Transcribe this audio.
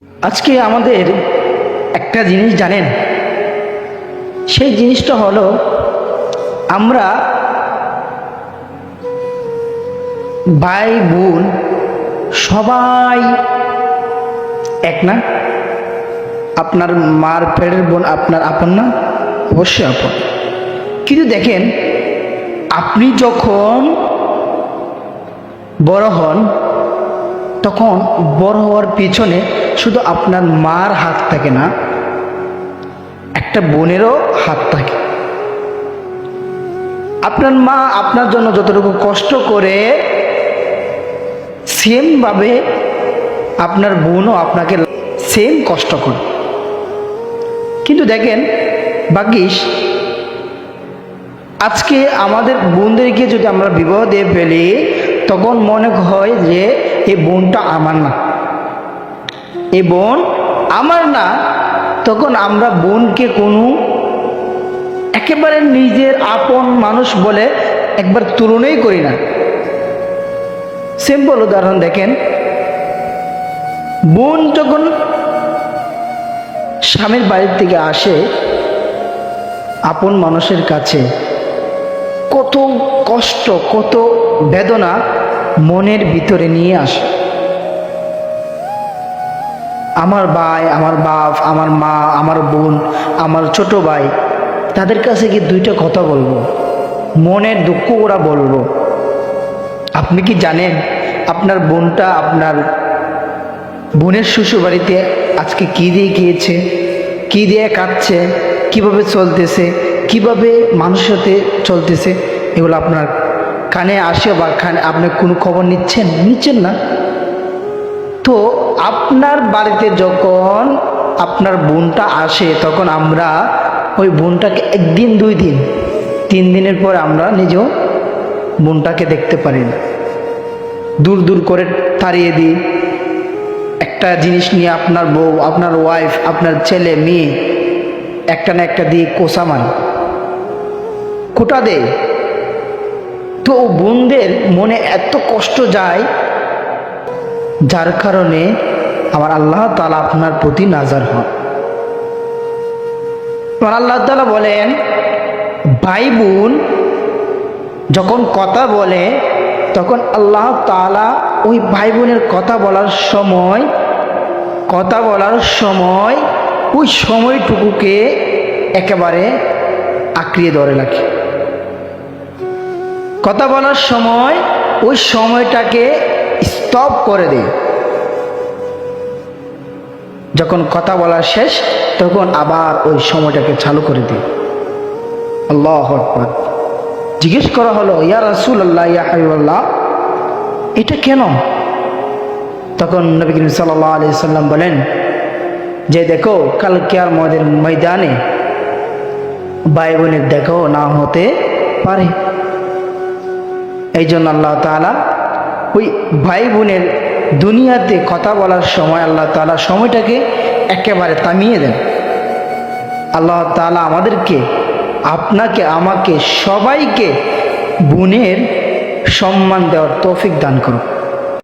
আজকে আমাদের একটা জিনিস জানেন, সেই জিনিসটা হলো আমরা ভাই বোন সবাই এক না। আপনার মার পেটের বোন আপনার আপন না? অবশ্যই আপন। কিন্তু দেখেন, আপনি যখন বড় হন তখন বড় হওয়ার পিছনে শুধু আপনার মার হাত থাকে না, একটা বোনেরও হাত থাকে। আপনার মা আপনার জন্য যতটুকু কষ্ট করে, সেম ভাবে আপনার বোনও আপনাকে সেম কষ্ট করে। কিন্তু দেখেন ভাগ্যিস আজকে আমাদের বোনদেরকে যদি আমরা বিবাহ দিয়ে ফেলি, তখন মনে হয় যে এই বোনটা আমার না, এই বোন আমার না। তখন আমরা বোনকে কোনো একেবারে নিজের আপন মানুষ বলে একবার তুলনাই করি না। সিম্পল উদাহরণ দেখেন, বোন যখন স্বামীর বাড়ির থেকে আসে আপন মানুষের কাছে, কত কষ্ট কত বেদনা মনের ভিতরে নিয়ে আসে। আমার ভাই, আমার বাপ, আমার মা, আমার বোন, আমার ছোট ভাই, তাদের কাছে কি দুইটা কথা বলবো, মনের দুঃখ ওরা বলবো। আপনি কি জানেন আপনার বোনটা আপনার বোনের শ্বশুর বাড়িতে আজকে কি দিয়ে গিয়েছে, কি দিয়ে কাটছে, কিভাবে চলতেছে, কিভাবে মানুষের সাথে চলতেছে? এগুলো আপনার কানে আসে বা আপনি কোনো খবর নিচ্ছেন না। তো আপনার বাড়িতে যখন আপনার বোনটা আসে, তখন আমরা ওই বোনটাকে একদিন, 2 দিন, 3 দিনের পর আমরা নিজেও বোনটাকে দেখতে পারি না। দূর দূর করে তাড়িয়ে দিই। একটা জিনিস নিয়ে আপনার বউ, আপনার ওয়াইফ, আপনার ছেলে মেয়ে একটা না একটা দিয়ে কোষা মানে কোটা দেয়। তো বোনদের মনে এত কষ্ট যায়, যার কারণে আমার আল্লাহ তাআলা আপনার প্রতি নাজার হন। আমার আল্লাহ তাআলা বলেন, ভাই বোন যখন কথা বলে, তখন আল্লাহ তাআলা ওই ভাই বোনের কথা বলার সময় ওই সময়টুকুকে একেবারে আঁকড়িয়ে ধরে রাখে। কথা বলার সময় ওই সময়টাকে স্টপ করে দেয়। যখন কথা বলা শেষ, তখন আবার ওই সময়টাকে চালু করে দেয়। আল্লাহু আকবার। জিজ্ঞেস করা হলো, ইয়া রাসূলুল্লাহ, ইয়া হাবিবাল্লাহ, এটা কেন? তখন নবী করিম সাল্লাল্লাহু আলাইহি সাল্লাম বলেন যে, দেখো, কাল কিয়ামতের ময়দানে ভাই বোনের দেখাও না হতে পারে। এই জন্য আল্লাহ তাআলা ওই ভাই বোনের দুনিয়াতে কথা বলার সময় আল্লাহ তাআলা সময়টাকে একেবারে থামিয়ে দেন। আল্লাহ তাআলা আমাদেরকে, আপনাকে, আমাকে, সবাইকে বোনের সম্মান দেওয়ার তৌফিক দান করুন।